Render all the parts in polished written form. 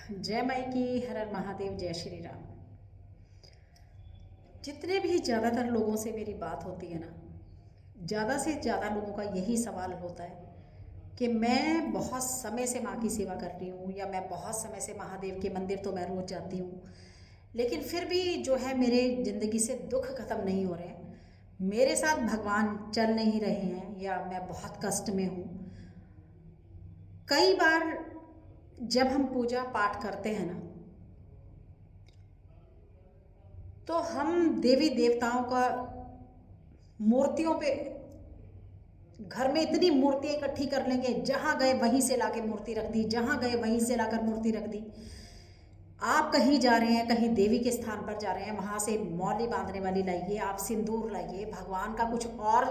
जय माई की, हर हर महादेव, जय श्री राम। जितने भी ज़्यादातर लोगों से मेरी बात होती है ना, ज़्यादा से ज़्यादा लोगों का यही सवाल होता है कि मैं बहुत समय से माँ की सेवा कर रही हूँ, या मैं बहुत समय से महादेव के मंदिर तो मैं रोज़ जाती हूँ, लेकिन फिर भी जो है मेरे ज़िंदगी से दुख ख़त्म नहीं हो रहे हैं, मेरे साथ भगवान चल नहीं रहे हैं, या मैं बहुत कष्ट में हूँ। कई बार जब हम पूजा पाठ करते हैं ना, तो हम देवी देवताओं का मूर्तियों पे घर में इतनी मूर्तियाँ इकट्ठी कर लेंगे, जहाँ गए वहीं से लाके मूर्ति रख दी, जहाँ गए वहीं से लाकर मूर्ति रख दी। आप कहीं जा रहे हैं, कहीं देवी के स्थान पर जा रहे हैं, वहाँ से मौली बांधने वाली लाइए, आप सिंदूर लाइए, भगवान का कुछ और,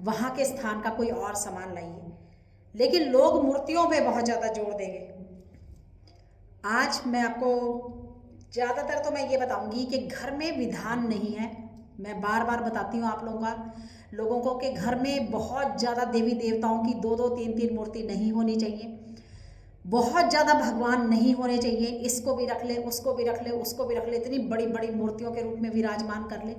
वहाँ के स्थान का कोई और सामान लाइए, लेकिन लोग मूर्तियों पे बहुत ज़्यादा जोर देंगे। आज मैं आपको ज़्यादातर तो मैं ये बताऊंगी कि घर में विधान नहीं है। मैं बार बार बताती हूँ आप लोगों को कि घर में बहुत ज़्यादा देवी देवताओं की दो दो तीन तीन मूर्ति नहीं होनी चाहिए, बहुत ज़्यादा भगवान नहीं होने चाहिए। इसको भी रख ले, उसको भी रख ले, उसको भी रख ले, इतनी बड़ी बड़ी मूर्तियों के रूप में विराजमान कर ले।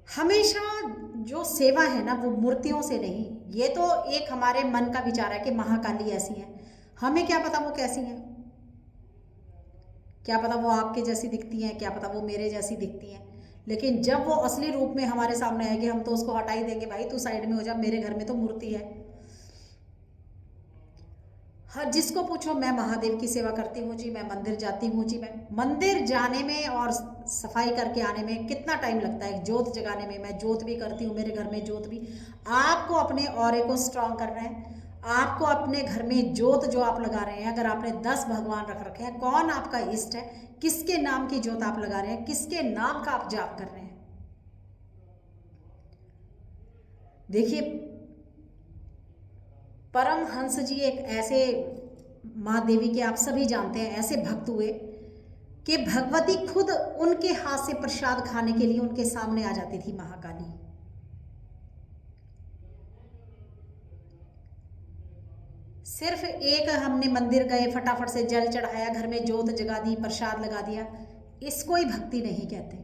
हमेशा जो सेवा है ना, वो मूर्तियों से नहीं। ये तो एक हमारे मन का विचार है कि महाकाली ऐसी है, हमें क्या पता वो कैसी है, क्या पता वो आपके जैसी दिखती हैं, क्या पता वो मेरे जैसी दिखती हैं, लेकिन जब वो असली रूप में हमारे सामने आएगी, हम तो उसको हटा ही देंगे। भाई तू साइड में हो जा, मेरे घर में तो मूर्ति है। हर जिसको पूछो, मैं महादेव की सेवा करती हूँ जी, मैं मंदिर जाती हूँ जी। मैं मंदिर जाने में और सफाई करके आने में कितना टाइम लगता है, जोत जगाने में। मैं जोत भी करती हूँ, मेरे घर में जोत भी। आपको अपने ऑरे को स्ट्रांग करना है, आपको अपने घर में जोत जो आप लगा रहे हैं, अगर आपने 10 भगवान रख रखे हैं, कौन आपका इष्ट है, किसके नाम की जोत आप लगा रहे हैं, किसके नाम का आप जाप कर रहे हैं। देखिए, परमहंस जी एक ऐसे, माँ देवी के आप सभी जानते हैं, ऐसे भक्त हुए कि भगवती खुद उनके हाथ से प्रसाद खाने के लिए उनके सामने आ जाती थी, महाकाली। सिर्फ एक हमने मंदिर गए, फटाफट से जल चढ़ाया, घर में जोत जगा दी, प्रसाद लगा दिया, इसको ही भक्ति नहीं कहते।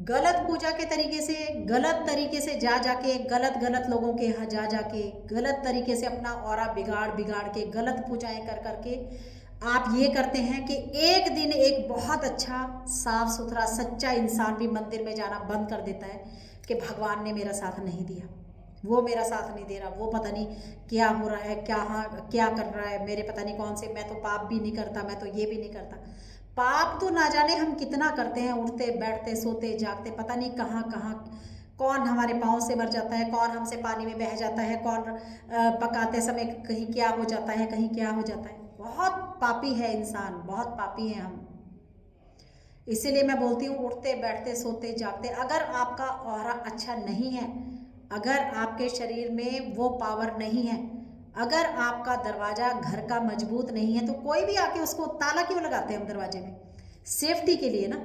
गलत पूजा के तरीके से, गलत तरीके से जा जाके, गलत गलत लोगों के यहाँ जा जाके, गलत तरीके से अपना ऑरा बिगाड़ बिगाड़ के, गलत पूजाएं कर करके आप ये करते हैं कि एक दिन एक बहुत अच्छा साफ सुथरा सच्चा इंसान भी मंदिर में जाना बंद कर देता है कि भगवान ने मेरा साथ नहीं दिया, वो मेरा साथ नहीं दे रहा, वो पता नहीं क्या हो रहा है, क्या कर रहा है, मेरे पता नहीं कौन से, मैं तो पाप भी नहीं करता, मैं तो ये भी नहीं करता। पाप तो ना जाने हम कितना करते हैं, उठते बैठते सोते जागते, पता नहीं कहाँ कहाँ कौन हमारे पाँव से मर जाता है, कौन हमसे पानी में बह जाता है, कौन पकाते समय कहीं क्या हो जाता है, कहीं क्या हो जाता है। बहुत पापी है इंसान, बहुत पापी हैं हम। इसीलिए मैं बोलती हूँ, उठते बैठते सोते जागते, अगर आपका ऑरा अच्छा नहीं है, अगर आपके शरीर में वो पावर नहीं है, अगर आपका दरवाज़ा घर का मजबूत नहीं है, तो कोई भी आके उसको ताला क्यों लगाते हैं हम दरवाजे में? सेफ्टी के लिए ना।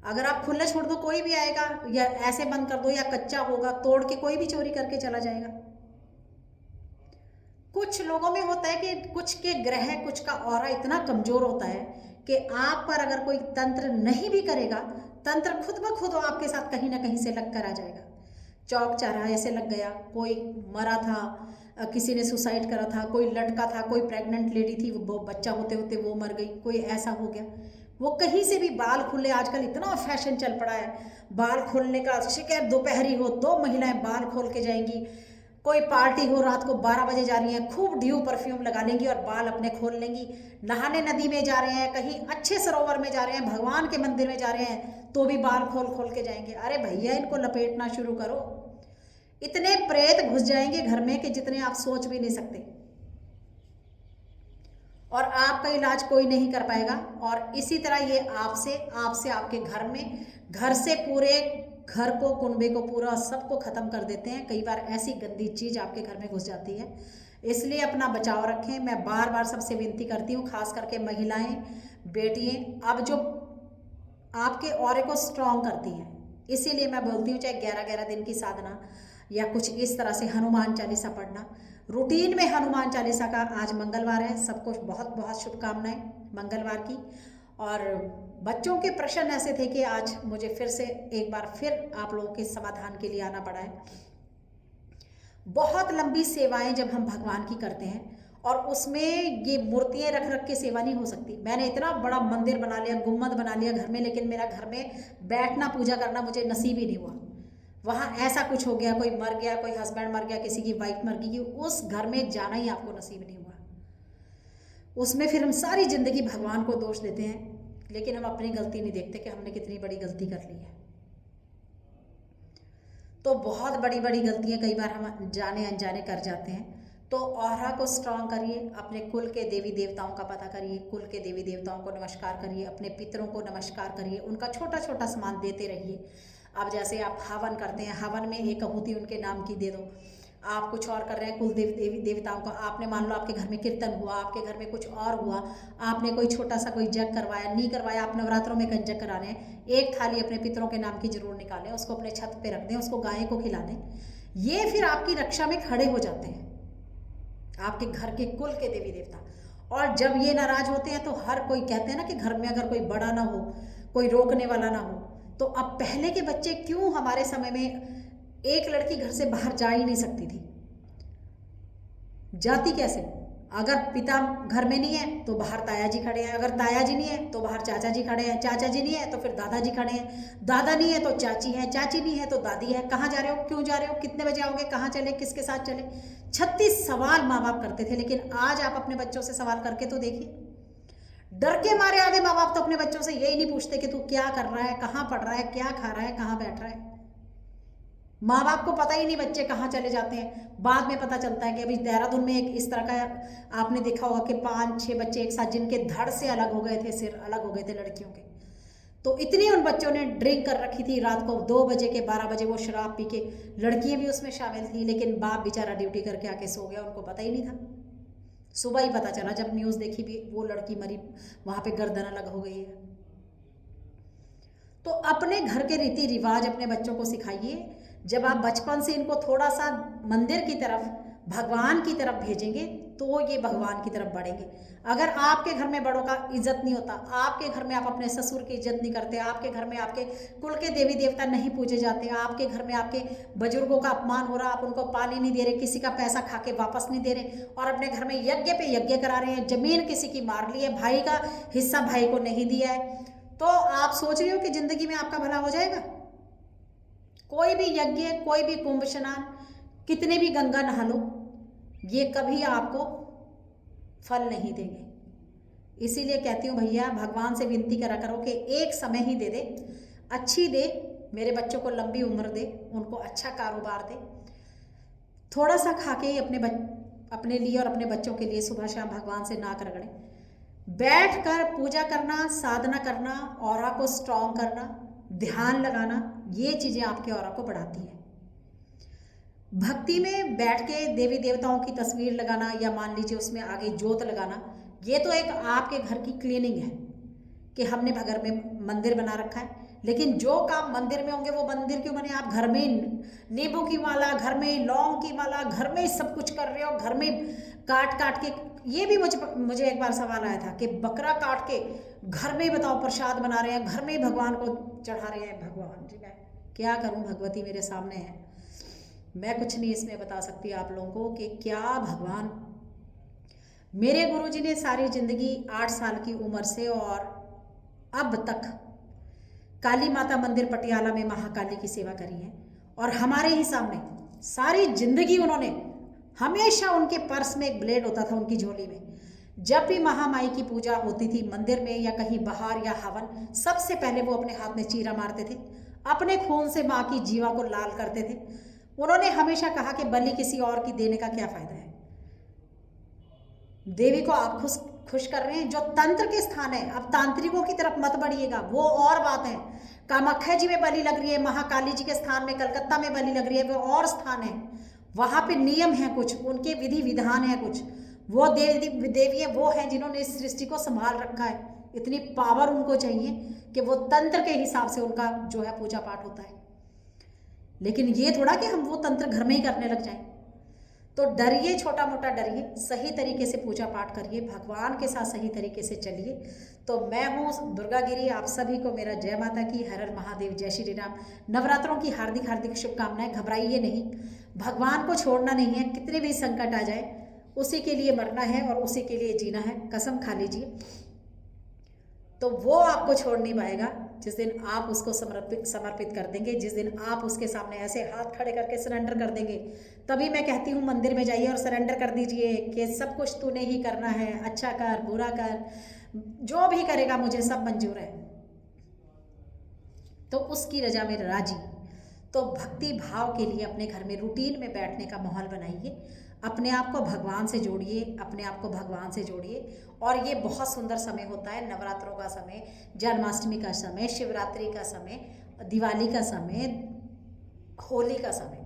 अगर आप खुला छोड़ दो, कोई भी आएगा, या ऐसे बंद कर दो, या कच्चा होगा, तोड़ के कोई भी चोरी करके चला जाएगा। कुछ लोगों में होता है कि कुछ के ग्रह, कुछ का ऑरा इतना कमजोर होता है कि आप पर अगर कोई तंत्र नहीं भी करेगा, तंत्र खुद ब खुद आपके साथ कहीं ना कहीं से लग कर आ जाएगा। चौक चौराहे से लग गया, कोई मरा था, किसी ने सुसाइड करा था, कोई लड़का था, कोई प्रेग्नेंट लेडी थी, वो बच्चा होते होते वो मर गई, कोई ऐसा हो गया। वो कहीं से भी बाल खुले, आजकल इतना फैशन चल पड़ा है बाल खोलने का। शिकायत दोपहरी हो, 2 महिलाएं बाल खोल के जाएंगी, कोई पार्टी हो, रात को 12 बजे जा रही हैं, खूब ड्यू परफ्यूम लगा लेंगी और बाल अपने खोल लेंगी। नहाने नदी में जा रहे हैं, कहीं अच्छे सरोवर में जा रहे हैं, भगवान के मंदिर में जा रहे हैं, तो भी बाल खोल खोल के जाएंगे। अरे भैया, इनको लपेटना शुरू करो। इतने प्रेत घुस जाएंगे घर में कि जितने आप सोच भी नहीं सकते, और आपका इलाज कोई नहीं कर पाएगा। और इसी तरह ये आपसे आपसे आपके घर में, घर से पूरे घर को, कुनबे को, पूरा सबको ख़त्म कर देते हैं। कई बार ऐसी गंदी चीज़ आपके घर में घुस जाती है, इसलिए अपना बचाव रखें। मैं बार बार सबसे विनती करती हूँ, खास करके महिलाएं, बेटियां, अब जो आपके ऑरे को स्ट्रॉन्ग करती हैं, इसीलिए मैं बोलती हूँ चाहे 11-11 दिन की साधना, या कुछ इस तरह से हनुमान चालीसा पढ़ना। रूटीन में हनुमान चालीसा का आज मंगलवार है, सबको बहुत बहुत शुभकामनाएं मंगलवार की। और बच्चों के प्रश्न ऐसे थे कि आज मुझे फिर से एक बार फिर आप लोगों के समाधान के लिए आना पड़ा है। बहुत लंबी सेवाएं जब हम भगवान की करते हैं और उसमें ये मूर्तियाँ रख रख के सेवा नहीं हो सकती। मैंने इतना बड़ा मंदिर बना लिया, गुम्बद बना लिया घर में, लेकिन मेरा घर में बैठना पूजा करना मुझे नसीब ही नहीं हुआ। वहाँ ऐसा कुछ हो गया, कोई मर गया, कोई हस्बैंड मर गया, किसी की वाइफ मर गई, कि उस घर में जाना ही आपको नसीब नहीं हुआ। उसमें फिर हम सारी जिंदगी भगवान को दोष देते हैं, लेकिन हम अपनी गलती नहीं देखते कि हमने कितनी बड़ी गलती कर ली है। तो बहुत बड़ी बड़ी गलतियां कई बार हम जाने अनजाने कर जाते हैं। तो ऑरा को स्ट्रांग करिए, अपने कुल के देवी देवताओं का पता करिए, कुल के देवी देवताओं को नमस्कार करिए, अपने पितरों को नमस्कार करिए, उनका छोटा छोटा सामान देते रहिए। अब जैसे आप हवन करते हैं, हवन में एक आहुति उनके नाम की दे दो। आप कुछ और कर रहे हैं कुल देवी देवताओं का, आपने मान लो आपके घर में कीर्तन हुआ, आपके घर में कुछ और हुआ, आपने कोई छोटा सा कोई जग करवाया, नहीं करवाया, आप नवरात्रों में कई जग कराने हैं, एक थाली अपने पितरों के नाम की जरूर निकालें, उसको अपने छत पे रख दें, उसको गाय को खिला दें। ये फिर आपकी रक्षा में खड़े हो जाते हैं, आपके घर के कुल के देवी देवता। और जब ये नाराज होते हैं तो हर कोई, कहते हैं ना कि घर में अगर कोई बड़ा ना हो, कोई रोकने वाला ना हो, तो अब पहले के बच्चे क्यों, हमारे समय में एक लड़की घर से बाहर जा ही नहीं सकती थी। जाती कैसे? अगर पिता घर में नहीं है तो बाहर ताया जी खड़े हैं, अगर ताया जी नहीं है तो बाहर चाचा जी खड़े हैं, चाचा जी नहीं है तो फिर दादाजी खड़े हैं, दादा नहीं है तो चाची है, चाची नहीं है तो दादी है। कहाँ जा रहे हो, क्यों जा रहे हो, कितने बजे आओगे, कहाँ चले, किसके साथ चले, 36 सवाल माँ बाप करते थे। लेकिन आज आप अपने बच्चों से सवाल करके तो देखिए, डर के मारे आधे माँ बाप तो अपने बच्चों से यही नहीं पूछते कि तू क्या कर रहा है, कहाँ पढ़ रहा है, क्या खा रहा है, कहाँ बैठ रहा है। माँ बाप को पता ही नहीं बच्चे कहाँ चले जाते हैं। बाद में पता चलता है कि अभी देहरादून में एक इस तरह का आपने देखा होगा कि 5-6 बच्चे एक साथ, जिनके धड़ से अलग हो गए थे, सिर अलग हो गए थे लड़कियों के। तो इतनी उन बच्चों ने ड्रिंक कर रखी थी, रात को 2 बजे के 12 बजे वो शराब पी के, लड़कियां भी उसमें शामिल थी। लेकिन बाप बेचारा ड्यूटी करके आके सो गया, उनको पता ही नहीं था। सुबह ही पता चला जब न्यूज़ देखी, भी वो लड़की मरी, वहाँ पे गर्दन अलग हो गई है। तो अपने घर के रीति रिवाज अपने बच्चों को सिखाइए। जब आप बचपन से इनको थोड़ा सा मंदिर की तरफ, भगवान की तरफ भेजेंगे तो ये भगवान की तरफ बढ़ेंगे। अगर आपके घर में बड़ों का इज्जत नहीं होता, आपके घर में आप अपने ससुर की इज्जत नहीं करते, आपके घर में आपके कुल के देवी देवता नहीं पूजे जाते, आपके घर में आपके बुजुर्गों का अपमान हो रहा, आप उनको पानी नहीं दे रहे, किसी का पैसा खा के वापस नहीं दे रहे, और अपने घर में यज्ञ पे यज्ञ करा रहे हैं, जमीन किसी की मार ली है, भाई का हिस्सा भाई को नहीं दिया है, तो आप सोच रहे हो कि जिंदगी में आपका भला हो जाएगा? कोई भी यज्ञ, कोई भी कुंभ स्नान, कितने भी गंगा नहा लो, ये कभी आपको फल नहीं देंगे। इसीलिए कहती हूँ भैया, भगवान से विनती करा करो कि एक समय ही दे दे, अच्छी दे, मेरे बच्चों को लंबी उम्र दे, उनको अच्छा कारोबार दे। थोड़ा सा खा के ही अपने लिए और अपने बच्चों के लिए सुबह शाम भगवान से नाक रगड़ें। बैठ कर पूजा करना, साधना करना, ऑरा को स्ट्रॉन्ग करना, ध्यान लगाना, ये चीज़ें आपके ऑरा को बढ़ाती है। भक्ति में बैठ के देवी देवताओं की तस्वीर लगाना, या मान लीजिए उसमें आगे जोत लगाना, ये तो एक आपके घर की क्लीनिंग है कि हमने घर में मंदिर बना रखा है। लेकिन जो काम मंदिर में होंगे वो मंदिर क्यों बने? आप घर में नींबू की माला, घर में लौंग की माला, घर में सब कुछ कर रहे हो, घर में काट काट के। ये भी मुझे एक बार सवाल आया था कि बकरा काट के घर में बताओ प्रसाद बना रहे हैं, घर में भगवान को चढ़ा रहे हैं। भगवान जी, मैं क्या करूं, भगवती मेरे सामने है, मैं कुछ नहीं इसमें बता सकती आप लोगों को कि क्या भगवान। मेरे गुरुजी ने सारी जिंदगी 8 साल की उम्र से और अब तक काली माता मंदिर पटियाला में महाकाली की सेवा करी है, और हमारे ही सामने सारी जिंदगी उन्होंने, हमेशा उनके पर्स में एक ब्लेड होता था उनकी झोली में। जब भी महामाई की पूजा होती थी मंदिर में या कहीं बाहर या हवन, सबसे पहले वो अपने हाथ में चीरा मारते थे, अपने खून से माँ की जीवा को लाल करते थे। उन्होंने हमेशा कहा कि बलि किसी और की देने का क्या फायदा है, देवी को आप खुश कर रहे हैं। जो तंत्र के स्थान है, अब तांत्रिकों की तरफ मत बढ़िएगा, वो और बात है। कामाख्या जी में बलि लग रही है, महाकाली जी के स्थान में कलकत्ता में बलि लग रही है, वो और स्थान है, वहां पे नियम है कुछ, उनके विधि विधान है कुछ। वो देवी वो है जिन्होंने इस सृष्टि को संभाल रखा है, इतनी पावर उनको चाहिए कि वो तंत्र के हिसाब से उनका जो है पूजा पाठ होता है। लेकिन ये थोड़ा कि हम वो तंत्र घर में ही करने लग जाएं। तो डरिए, छोटा मोटा डरिए, सही तरीके से पूजा पाठ करिए, भगवान के साथ सही तरीके से चलिए। तो मैं हूँ दुर्गा गिरी, आप सभी को मेरा जय माता की, हर हर महादेव, जय श्री राम। नवरात्रों की हार्दिक हार्दिक शुभकामनाएं। घबराइए नहीं, भगवान को छोड़ना नहीं है, कितने भी संकट आ जाए उसी के लिए मरना है और उसी के लिए जीना है, कसम खा लीजिए। तो वो आपको छोड़ नहीं पाएगा जिस दिन आप उसको समर्पित कर देंगे, जिस दिन आप उसके सामने ऐसे हाथ खड़े करके सरेंडर कर देंगे। तभी मैं कहती हूँ मंदिर में जाइए और सरेंडर कर दीजिए कि सब कुछ तूने ही करना है, अच्छा कर बुरा कर, जो भी करेगा मुझे सब मंजूर है। तो उसकी रजा में राजी। तो भक्ति भाव के लिए अपने घर में रूटीन में बैठने का माहौल बनाइए, अपने आप को भगवान से जोड़िए, अपने आप को भगवान से जोड़िए। और ये बहुत सुंदर समय होता है, नवरात्रों का समय, जन्माष्टमी का समय, शिवरात्रि का समय, दिवाली का समय, होली का समय।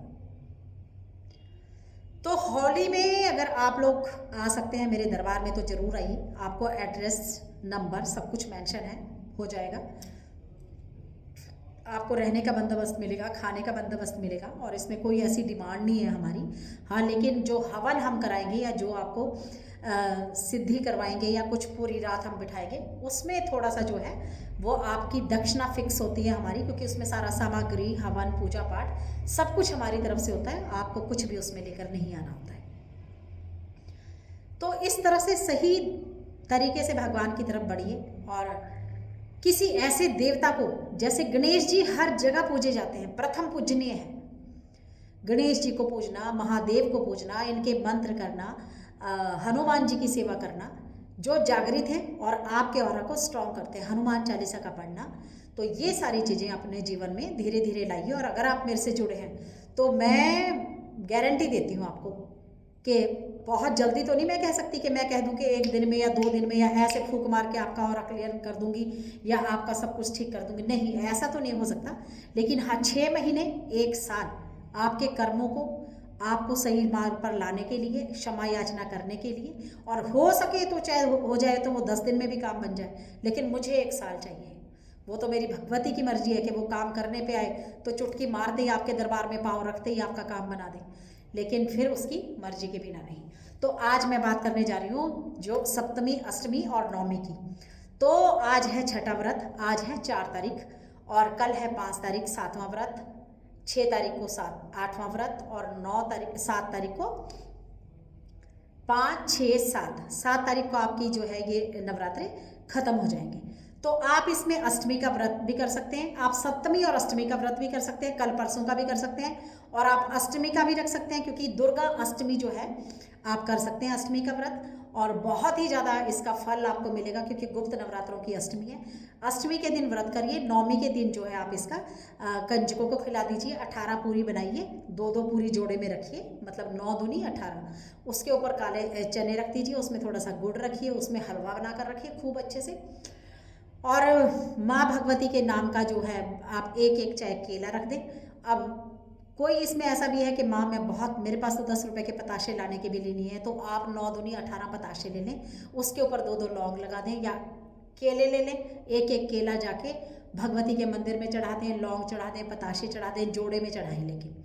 तो होली में अगर आप लोग आ सकते हैं मेरे दरबार में तो ज़रूर आइए, आपको एड्रेस नंबर सब कुछ मेंशन है, हो जाएगा। आपको रहने का बंदोबस्त मिलेगा, खाने का बंदोबस्त मिलेगा, और इसमें कोई ऐसी डिमांड नहीं है हमारी। हाँ, लेकिन जो हवन हम कराएंगे या जो आपको सिद्धि करवाएंगे या कुछ पूरी रात हम बिठाएंगे, उसमें थोड़ा सा जो है वो आपकी दक्षिणा फिक्स होती है हमारी, क्योंकि उसमें सारा सामग्री, हवन, पूजा पाठ सब कुछ हमारी तरफ से होता है, आपको कुछ भी उसमें लेकर नहीं आना होता है। तो इस तरह से सही तरीके से भगवान की तरफ बढ़िए। और किसी ऐसे देवता को, जैसे गणेश जी हर जगह पूजे जाते हैं, प्रथम पूजनीय है गणेश जी को पूजना, महादेव को पूजना, इनके मंत्र करना, हनुमान जी की सेवा करना, जो जागृत हैं और आपके ऑरा को स्ट्रॉन्ग करते हैं, हनुमान चालीसा का पढ़ना। तो ये सारी चीज़ें अपने जीवन में धीरे धीरे लाइए। और अगर आप मेरे से जुड़े हैं तो मैं गारंटी देती हूँ आपको कि बहुत जल्दी तो नहीं मैं कह सकती कि मैं कह दूं कि 1 दिन में या 2 दिन में या ऐसे फूंक मार के आपका ऑरा क्लियर कर दूंगी या आपका सब कुछ ठीक कर दूंगी, नहीं, ऐसा तो नहीं हो सकता। लेकिन हाँ, 6 महीने, 1 साल आपके कर्मों को आपको सही मार्ग पर लाने के लिए, क्षमा याचना करने के लिए, और हो सके तो चाहे हो जाए तो वो 10 दिन में भी काम बन जाए, लेकिन मुझे 1 साल चाहिए। वो तो मेरी भगवती की मर्जी है कि वो काम करने पे आए तो चुटकी मारते ही आपके दरबार में पाँव रखते ही आपका काम बना दे, लेकिन फिर उसकी मर्जी के बिना नहीं। तो आज मैं बात करने जा रही हूँ जो सप्तमी, अष्टमी और नवमी की। तो आज है छठा व्रत, आज है 4 तारीख, और कल है 5 तारीख 7वां व्रत, 6 तारीख को 8वां व्रत, और 7 तारीख को 5, 6, 7 तारीख को आपकी जो है ये नवरात्रे खत्म हो जाएंगे। तो आप इसमें अष्टमी का व्रत भी कर सकते हैं, आप सप्तमी और अष्टमी का व्रत भी कर सकते हैं, कल परसों का भी कर सकते हैं, और आप अष्टमी का भी रख सकते हैं, क्योंकि दुर्गा अष्टमी जो है आप कर सकते हैं अष्टमी का व्रत, और बहुत ही ज़्यादा इसका फल आपको मिलेगा, क्योंकि गुप्त नवरात्रों की अष्टमी है। अष्टमी के दिन व्रत करिए, नवमी के दिन जो है आप इसका कंजकों को खिला दीजिए, 18 पूरी बनाइए, 2-2 पूरी जोड़े में रखिए, मतलब 9 दूनी 18। उसके ऊपर काले चने रख दीजिए, उसमें थोड़ा सा गुड़ रखिए, उसमें हलवा बनाकर रखिए खूब अच्छे से, और माँ भगवती के नाम का जो है आप 1-1 चाहे केला रख दें। अब कोई इसमें ऐसा भी है कि माँ मैं बहुत, मेरे पास तो 10 रुपए के पताशे लाने के भी लिए नहीं है, तो आप 9 दूनी 18 पताशे ले लें, उसके ऊपर 2-2 लौंग लगा दें, या केले ले लें, 1-1 केला जाके भगवती के मंदिर में चढ़ा दें, लौंग चढ़ा दें, पताशे चढ़ा दें, जोड़े में चढ़ाएं लेकिन,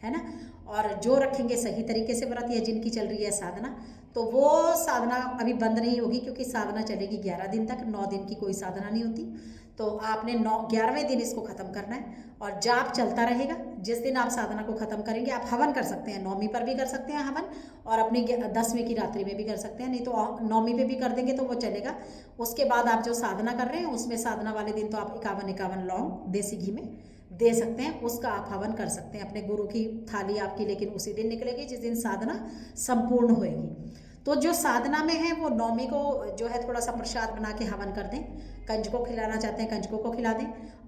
है ना। और जो रखेंगे सही तरीके से व्रत, या जिनकी चल रही है साधना, तो वो साधना अभी बंद नहीं होगी, क्योंकि साधना चलेगी 11 दिन तक, 9 दिन की कोई साधना नहीं होती। तो आपने 11वें दिन इसको ख़त्म करना है, और जाप चलता रहेगा। जिस दिन आप साधना को ख़त्म करेंगे, आप हवन कर सकते हैं, नवमी पर भी कर सकते हैं हवन, और अपनी 10वीं की रात्रि में भी कर सकते हैं, नहीं तो नवमी पे भी कर देंगे तो वो चलेगा। उसके बाद आप जो साधना कर रहे हैं उसमें साधना वाले दिन तो आप 51 लौंग देसी घी में दे सकते हैं, उसका आप हवन कर सकते हैं अपने गुरु की थाली आपकी, लेकिन उसी दिन निकलेगी जिस दिन साधना संपूर्ण होएगी। तो जो साधना में है वो नवमी को जो है थोड़ा सा प्रसाद बना के हवन कर दें, कंजकों को खिलाना चाहते हैं कंजकों को खिला दें,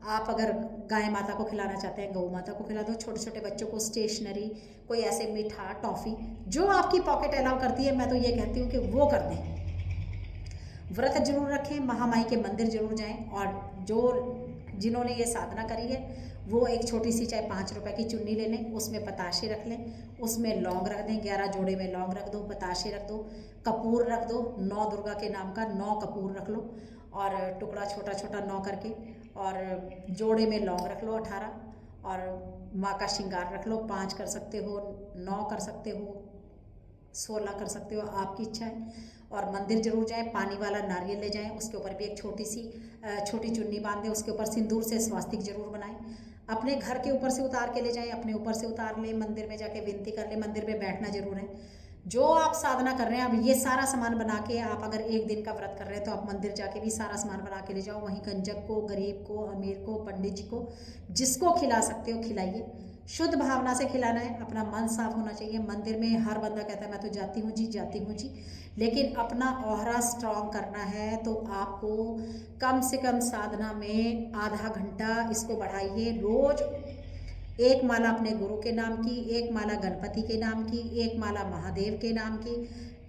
आप अगर गाय माता को खिलाना चाहते हैं गौ माता को खिला दो, छोटे छोटे बच्चों को स्टेशनरी, कोई ऐसे मीठा, टॉफ़ी, जो आपकी पॉकेट अलाउ करती है, मैं तो ये कहती हूँ कि वो कर दें। व्रत जरूर रखें, महामाई के मंदिर जरूर जाएं, और जिन्होंने ये साधना करी है वो एक छोटी सी चाहे 5 रुपए की चुन्नी ले लें, उसमें पताशे रख लें, उसमें लौंग रख दें, 11 जोड़े में लौंग रख दो, पताशे रख दो, कपूर रख दो, 9 दुर्गा के नाम का 9 कपूर रख लो, और टुकड़ा छोटा छोटा 9 करके, और जोड़े में लौंग रख लो 18, और माँ का श्रृंगार रख लो, 5 कर सकते हो, 9 कर सकते हो, 16 कर सकते हो, आपकी इच्छा है। और मंदिर जरूर जाएं, पानी वाला नारियल ले जाएं, उसके ऊपर भी एक छोटी चुन्नी बांध दें, उसके ऊपर सिंदूर से स्वास्तिक जरूर बनाएं। अपने घर के ऊपर से उतार के ले जाएं, अपने ऊपर से उतार लें, मंदिर में जाके विनती कर लें, मंदिर में बैठना जरूर है। जो आप साधना कर रहे हैं, अब ये सारा सामान बना के आप अगर एक दिन का व्रत कर रहे हैं तो आप मंदिर जाके भी सारा सामान बना के ले जाओ। वहीं कंजक को, गरीब को, अमीर को, पंडित जी को, जिसको खिला सकते हो खिलाइए। शुद्ध भावना से खिलाना है, अपना मन साफ होना चाहिए। मंदिर में हर बंदा कहता है मैं तो जाती हूँ जी, जाती हूँ जी, लेकिन अपना ऑहरा स्ट्रांग करना है तो आपको कम से कम साधना में आधा घंटा इसको बढ़ाइए। रोज एक माला अपने गुरु के नाम की, एक माला गणपति के नाम की, एक माला महादेव के नाम की,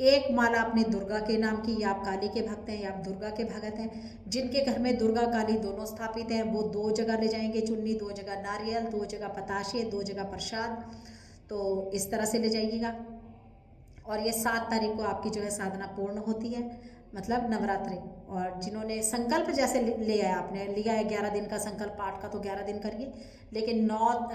एक माला अपने दुर्गा के नाम की, या आप काली के भक्त हैं या आप दुर्गा के भगत हैं। जिनके घर में दुर्गा काली दोनों स्थापित हैं वो 2 जगह ले जाएंगे चुन्नी, 2 जगह नारियल, 2 जगह पताशे, 2 जगह प्रसाद। तो इस तरह से ले जाइएगा। और ये 7 तारीख को आपकी जो है साधना पूर्ण होती है, मतलब नवरात्रि। और जिन्होंने संकल्प जैसे ले आया, आपने लिया है 11 दिन का संकल्प पाठ का, तो 11 दिन करिए, लेकिन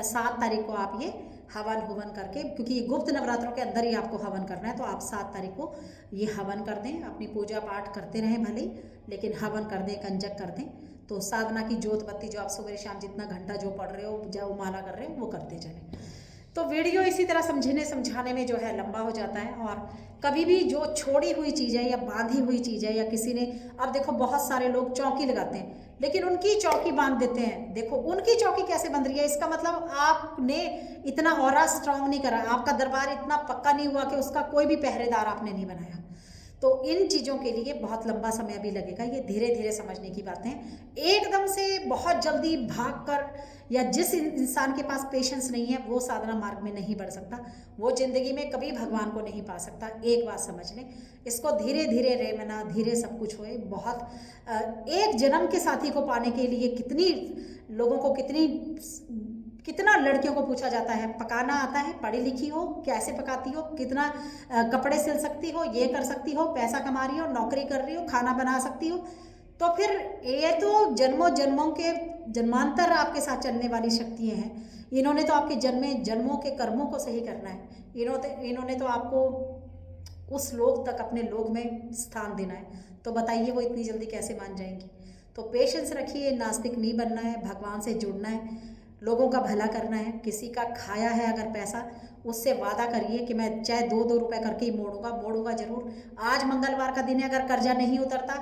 7 तारीख को आप ये हवन हुवन करके, क्योंकि ये गुप्त नवरात्रों के अंदर ही आपको हवन करना है, तो आप 7 तारीख को ये हवन कर दें। अपनी पूजा पाठ करते रहें भले, लेकिन हवन कर दें, कंजक कर दें। तो साधना की जोत बत्ती जो आप सुबह शाम जितना घंटा जो पढ़ रहे हो, जो माला कर रहे हो, वो करते चलें। तो वीडियो इसी तरह समझाने में जो है लंबा हो जाता है। और कभी भी जो छोड़ी हुई चीज़ है या बांधी हुई चीज़ है, या किसी ने, अब देखो बहुत सारे लोग चौकी लगाते हैं लेकिन उनकी चौकी बांध देते हैं। देखो उनकी चौकी कैसे बंध रही है, इसका मतलब आपने इतना ऑरा स्ट्रांग नहीं करा, आपका दरबार इतना पक्का नहीं हुआ कि उसका कोई भी पहरेदार आपने नहीं बनाया। तो इन चीज़ों के लिए बहुत लंबा समय भी लगेगा, ये धीरे धीरे समझने की बातें हैं। एकदम से बहुत जल्दी भागकर, या जिस इंसान के पास पेशेंस नहीं है वो साधना मार्ग में नहीं बढ़ सकता, वो जिंदगी में कभी भगवान को नहीं पा सकता। एक बात समझ लें, इसको धीरे धीरे रेमना, धीरे सब कुछ होए। बहुत एक जन्म के साथी को पाने के लिए कितनी लोगों को, कितना लड़कियों को पूछा जाता है, पकाना आता है, पढ़ी लिखी हो, कैसे पकाती हो, कितना कपड़े सिल सकती हो, ये कर सकती हो, पैसा कमा रही हो, नौकरी कर रही हो, खाना बना सकती हो। तो फिर ये तो जन्मों जन्मों के जन्मांतर आपके साथ चलने वाली शक्तियाँ हैं। इन्होंने तो आपके जन्मों के कर्मों को सही करना है। इन्होंने तो आपको उस लोक तक, अपने लोक में स्थान देना है। तो बताइए वो इतनी जल्दी कैसे मान जाएंगी। तो पेशेंस रखिए, नास्तिक नहीं बनना है, भगवान से जुड़ना है, लोगों का भला करना है। किसी का खाया है अगर पैसा, उससे वादा करिए कि मैं चाहे 2-2 रुपए करके ही मोड़ूंगा जरूर। आज मंगलवार का दिन है, अगर कर्जा नहीं उतरता,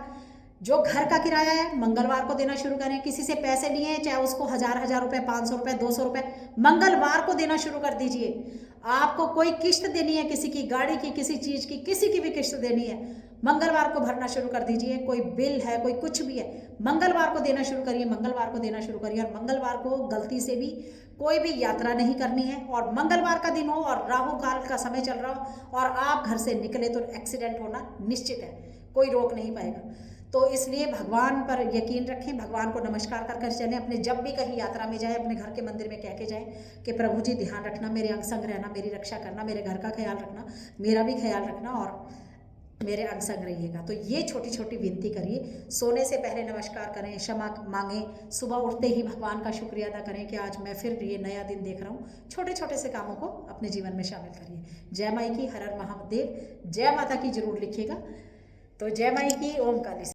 जो घर का किराया है मंगलवार को देना शुरू करें। किसी से पैसे लिए हैं, चाहे उसको 1000 रुपए, 500 रुपए, 200 रुपए, मंगलवार को देना शुरू कर दीजिए। आपको कोई किस्त देनी है, किसी की गाड़ी की, किसी चीज़ की, किसी की भी किस्त देनी है, मंगलवार को भरना शुरू कर दीजिए। कोई बिल है, कोई कुछ भी है, मंगलवार को देना शुरू करिए, मंगलवार को देना शुरू करिए। और मंगलवार को गलती से भी कोई भी यात्रा नहीं करनी है। और मंगलवार का दिन हो और राहु काल का समय चल रहा हो और आप घर से निकले तो एक्सीडेंट होना निश्चित है, कोई रोक नहीं पाएगा। तो इसलिए भगवान पर यकीन रखें, भगवान को नमस्कार कर कर चलें। अपने जब भी कहीं यात्रा में जाए, अपने घर के मंदिर में कह के जाएं कि प्रभु जी ध्यान रखना, मेरे अंग संग रहना, मेरी रक्षा करना, मेरे घर का ख्याल रखना, मेरा भी ख्याल रखना और मेरे अंग संग रहिएगा। तो ये छोटी छोटी विनती करिए। सोने से पहले नमस्कार करें, क्षमा मांगें, सुबह उठते ही भगवान का शुक्रिया अदा करें कि आज मैं फिर ये नया दिन देख रहा हूँ। छोटे छोटे से कामों को अपने जीवन में शामिल करिए। जय माई की, हर हर महादेव, जय माता की जरूर लिखिएगा। तो जय माई की, ओम काली।